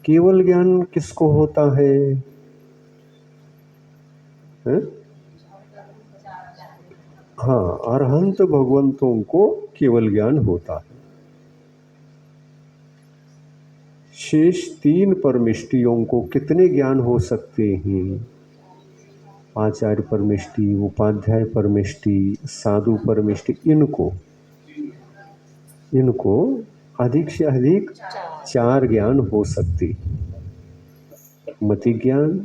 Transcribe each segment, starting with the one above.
केवल ज्ञान किसको होता है? हैं? हाँ, अरहंत भगवंतों को केवल ज्ञान होता है। शेष 3 परमिष्टियों को कितने ज्ञान हो सकते हैं? आचार्य परमिष्टि, उपाध्याय परमिष्टि, साधु परमिष्टि, इनको अधिक से अधिक 4 ज्ञान हो सकते। मति ज्ञान,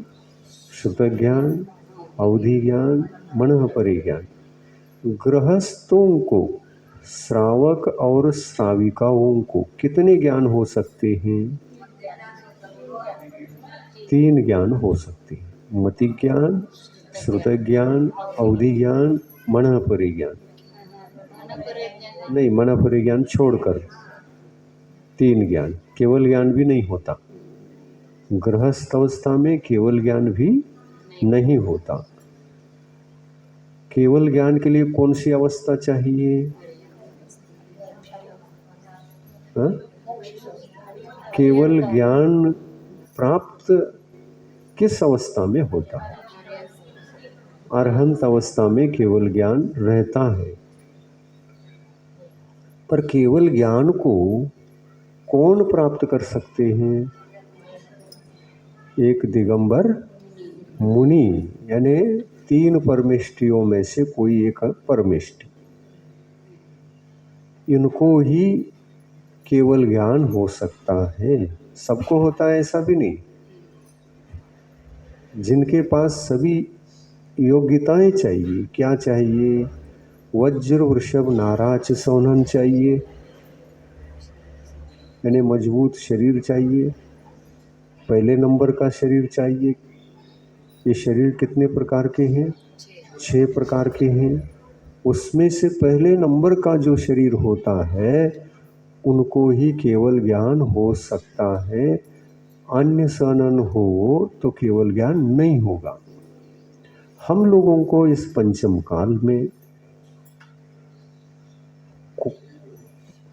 श्रुत ज्ञान, अवधि ज्ञान, मनः परिज्ञान। गृहस्थों को, श्रावक और श्राविकाओं को कितने ज्ञान हो सकते हैं? 3 ज्ञान हो सकते हैं। मति ज्ञान, श्रुत ज्ञान, अवधि ज्ञान, मनः परिज्ञान। नहीं, मनः परिज्ञान छोड़कर 3 ज्ञान। केवल ज्ञान भी नहीं होता। गृहस्थ अवस्था में केवल ज्ञान भी नहीं होता। केवल ज्ञान के लिए कौन सी अवस्था चाहिए? हा? केवल ज्ञान प्राप्त किस अवस्था में होता है? अरहंत अवस्था में केवल ज्ञान रहता है। पर केवल ज्ञान को कौन प्राप्त कर सकते हैं? एक दिगंबर मुनि, यानी 3 परमिष्टियों में से कोई एक परमिष्टि। इनको ही केवल ज्ञान हो सकता है। सबको होता है ऐसा भी नहीं। जिनके पास सभी योग्यताएं चाहिए, क्या चाहिए? वज्र वृषभ नाराज सोनन चाहिए, यानी मजबूत शरीर चाहिए, पहले नंबर का शरीर चाहिए। ये शरीर कितने प्रकार के हैं? 6 प्रकार के हैं। उसमें से पहले नंबर का जो शरीर होता है उनको ही केवल ज्ञान हो सकता है। अन्य सनन हो तो केवल ज्ञान नहीं होगा। हम लोगों को इस पंचम काल में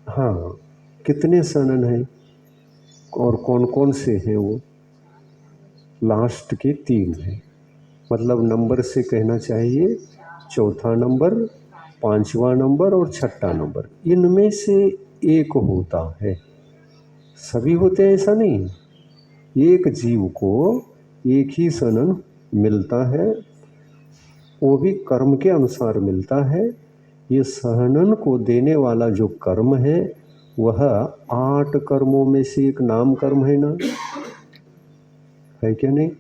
हाँ, कितने सनन हैं और कौन कौन से हैं? वो लास्ट के 3 हैं। मतलब नंबर से कहना चाहिए चौथा नंबर, 5वां नंबर और 6ठा नंबर। इनमें से एक होता है। सभी होते हैं ऐसा नहीं। एक जीव को एक ही सनन मिलता है, वो भी कर्म के अनुसार मिलता है। ये सहनन को देने वाला जो कर्म है वह 8 कर्मों में से एक नाम कर्म है ना, है क्या नहीं?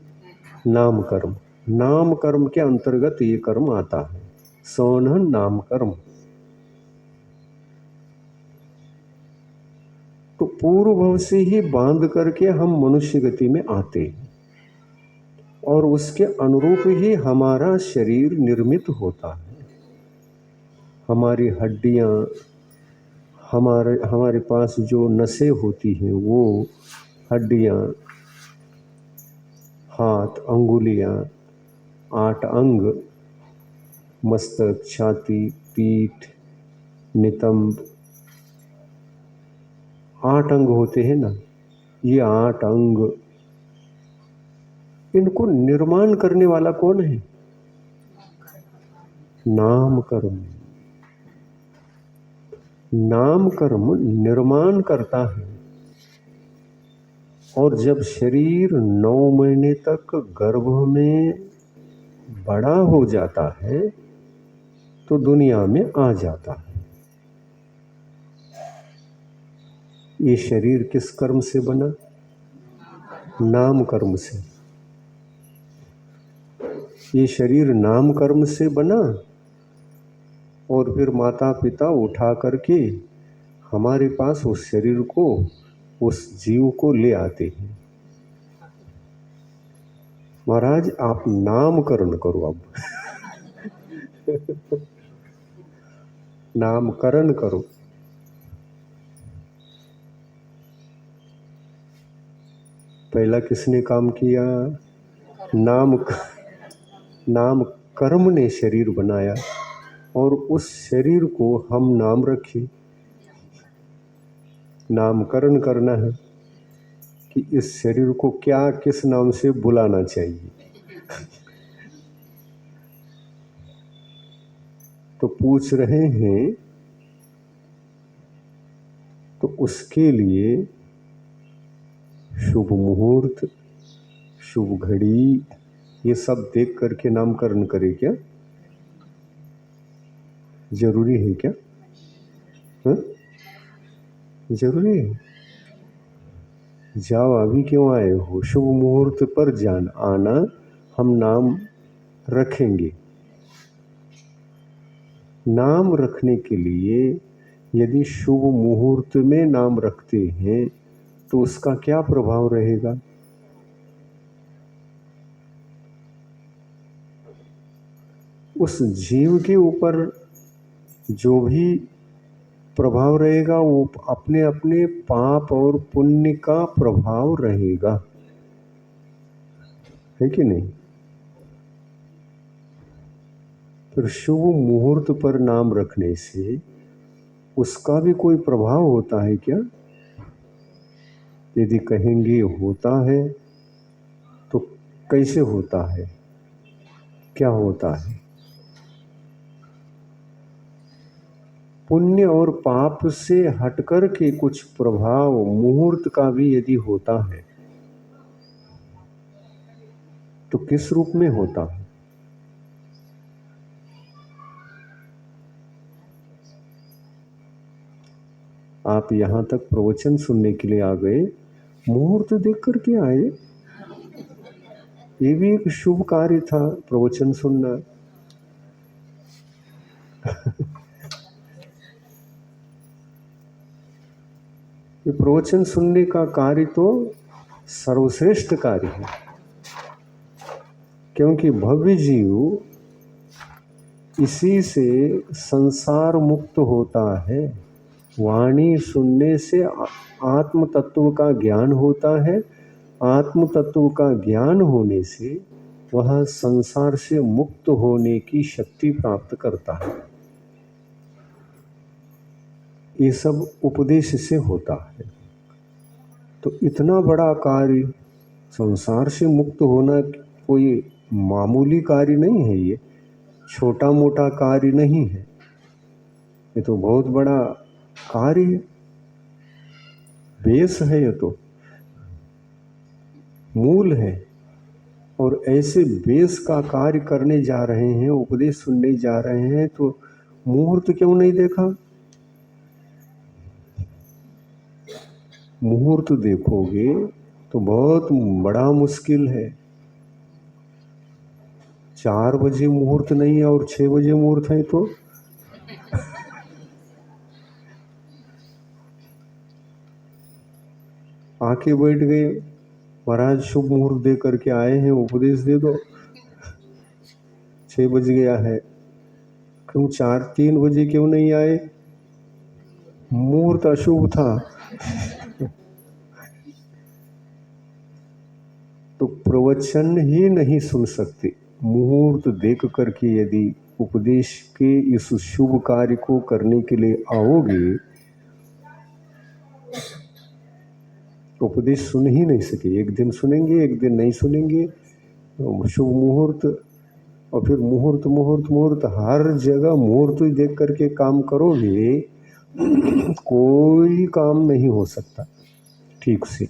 नाम कर्म, नाम कर्म के अंतर्गत ये कर्म आता है, सहनन नाम कर्म। तो पूर्व भव से ही बांध करके हम मनुष्य गति में आते हैं और उसके अनुरूप ही हमारा शरीर निर्मित होता है। हमारी हड्डियां, हमारे पास जो नसें होती हैं वो हड्डियां, हाथ, अंगुलियां, 8 अंग, मस्तक, छाती, पीठ, नितंब, 8 अंग होते हैं ना। ये 8 अंग, इनको निर्माण करने वाला कौन है? नाम कर्म। नाम कर्म निर्माण करता है। और जब शरीर 9 महीने तक गर्भ में बड़ा हो जाता है तो दुनिया में आ जाता है। ये शरीर किस कर्म से बना? नाम कर्म से। ये शरीर नाम कर्म से बना और फिर माता पिता उठा करके हमारे पास उस शरीर को, उस जीव को ले आते हैं। महाराज आप नामकरण करो, अब नामकरण करो। पहला किसने काम किया? नाम कर्म ने शरीर बनाया और उस शरीर को हम नाम रखे। नामकरण करना है। कि इस शरीर को क्या किस नाम से बुलाना चाहिए। तो पूछ रहे हैं, तो उसके लिए शुभ मुहूर्त, शुभ घड़ी, ये सब देख करके नामकरण करे क्या? जरूरी है क्या? हाँ? जरूरी है? जाओ, अभी क्यों आए हो? शुभ मुहूर्त पर आना, हम नाम रखेंगे। नाम रखने के लिए यदि शुभ मुहूर्त में नाम रखते हैं तो उसका क्या प्रभाव रहेगा? उस जीव के ऊपर जो भी प्रभाव रहेगा वो अपने अपने पाप और पुण्य का प्रभाव रहेगा, है कि नहीं? फिर शुभ मुहूर्त पर नाम रखने से उसका भी कोई प्रभाव होता है क्या? यदि कहेंगे होता है तो कैसे होता है, क्या होता है? पुण्य और पाप से हटकर के कुछ प्रभाव मुहूर्त का भी यदि होता है तो किस रूप में होता है? आप यहां तक प्रवचन सुनने के लिए आ गए, मुहूर्त देख करके आए। ये भी एक शुभ कार्य था, प्रवचन सुनना। ये प्रवचन सुनने का कार्य तो सर्वश्रेष्ठ कार्य है, क्योंकि भव्य जीव इसी से संसार मुक्त होता है। वाणी सुनने से आत्म तत्व का ज्ञान होता है। आत्म तत्व का ज्ञान होने से वह संसार से मुक्त होने की शक्ति प्राप्त करता है। ये सब उपदेश से होता है। तो इतना बड़ा कार्य, संसार से मुक्त होना कोई मामूली कार्य नहीं है, ये छोटा मोटा कार्य नहीं है, ये तो बहुत बड़ा कार्य है, बेस है, ये तो मूल है। और ऐसे बेस का कार्य करने जा रहे हैं, उपदेश सुनने जा रहे हैं, तो मुहूर्त क्यों नहीं देखा? मुहूर्त देखोगे तो बहुत बड़ा मुश्किल है। 4 बजे मुहूर्त नहीं है और 6 बजे मुहूर्त है तो आके बैठ गए, महाराज शुभ मुहूर्त दे करके आए हैं, उपदेश दे दो। 6 बज गया है, क्यों 3 बजे क्यों नहीं आए? मुहूर्त अशुभ था। तो प्रवचन ही नहीं सुन सकते। मुहूर्त देख करके यदि उपदेश के इस शुभ कार्य को करने के लिए आओगे, उपदेश सुन ही नहीं सके। एक दिन सुनेंगे, एक दिन नहीं सुनेंगे। शुभ मुहूर्त, और फिर मुहूर्त मुहूर्त मुहूर्त, हर जगह मुहूर्त देख करके काम करोगे कोई काम नहीं हो सकता ठीक से।